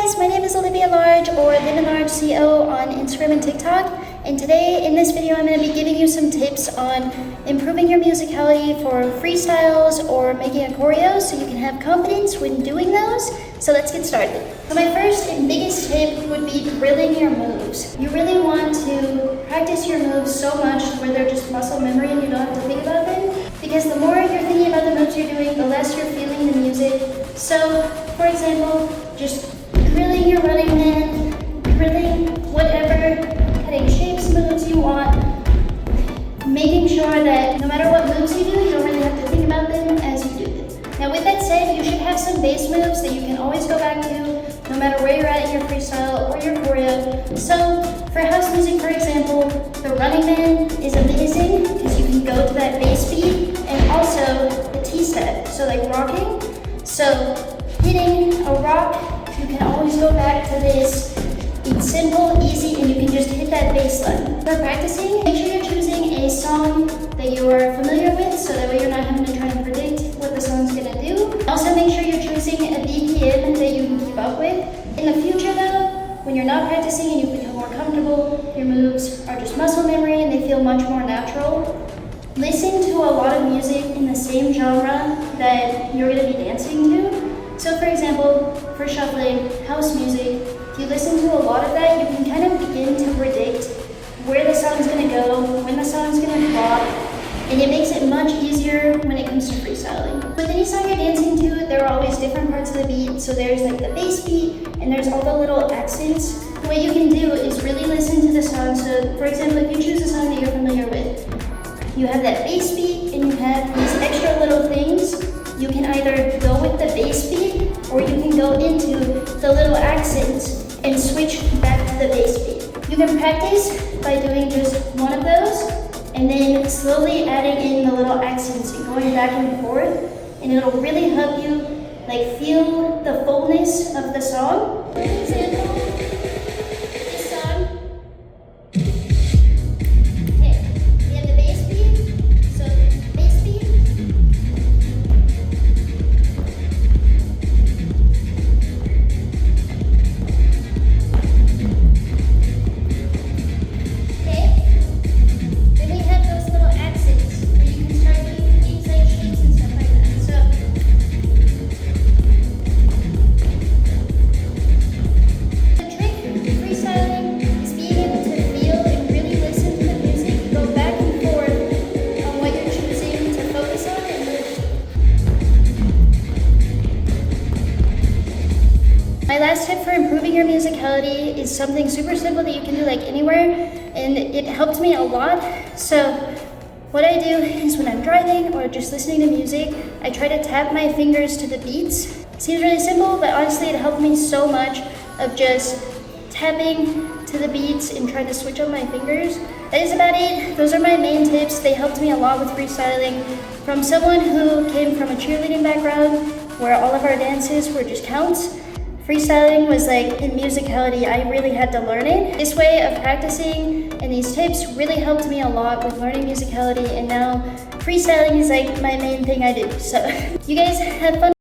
guys, my name is Olivia Large or Living Large CO on Instagram and TikTok. And today in this video I'm going to be giving you some tips on improving your musicality for freestyles or making a choreo so you can have confidence when doing those. So let's get started. So my first and biggest tip would be drilling your moves. You really want to practice your moves so much where they're just muscle memory and you don't have to think about them. Because the more you're thinking about the moves you're doing, the less you're feeling the music. So, for example, just drilling your running man, drilling whatever cutting shapes moves you want, making sure that no matter what moves you do, you don't really have to think about them as you do them. Now with that said, you should have some base moves that you can always go back to no matter where you're at in your freestyle or your choreo. So for house music, for example, the running man is amazing because you can go to that bass beat and also the T-step, so like rocking. So hitting a rock, you can always go back to this. It's simple, easy, and you can just hit that bass line. For practicing, make sure you're choosing a song that you are familiar with, so that way you're not having to try and predict what the song's gonna do. Also make sure you're choosing a BPM that you can keep up with. In the future though, when you're not practicing and you become more comfortable, your moves are just muscle memory and they feel much more natural. Listen to a lot of music in the same genre that you're gonna be dancing to. So for example, for shuffling, house music, if you listen to a lot of that, you can kind of begin to predict where the song's gonna go, when the song's gonna drop, and it makes it much easier when it comes to freestyling. With any song you're dancing to, there are always different parts of the beat. So there's like the bass beat, and there's all the little accents. What you can do is really listen to the song. So for example, if you choose a song that you're familiar with, you have that bass beat, and you have these extra little things. You can either go with the bass beat, or you can go into the little accents and switch back to the bass beat. You can practice by doing just one of those, and then slowly adding in the little accents and going back and forth, and it'll really help you like feel the fullness of the song. For example, this song. Okay, we have the bass beat, so bass beat. My last tip for improving your musicality is something super simple that you can do like anywhere, and it helped me a lot. So what I do is when I'm driving or just listening to music, I try to tap my fingers to the beats. Seems really simple, but honestly it helped me so much of just tapping to the beats and trying to switch on my fingers. That is about it. Those are my main tips. They helped me a lot with freestyling. From someone who came from a cheerleading background where all of our dances were just counts, freestyling was like in musicality, I really had to learn it. This way of practicing and these tips really helped me a lot with learning musicality, and now freestyling is like my main thing I do. So you guys have fun.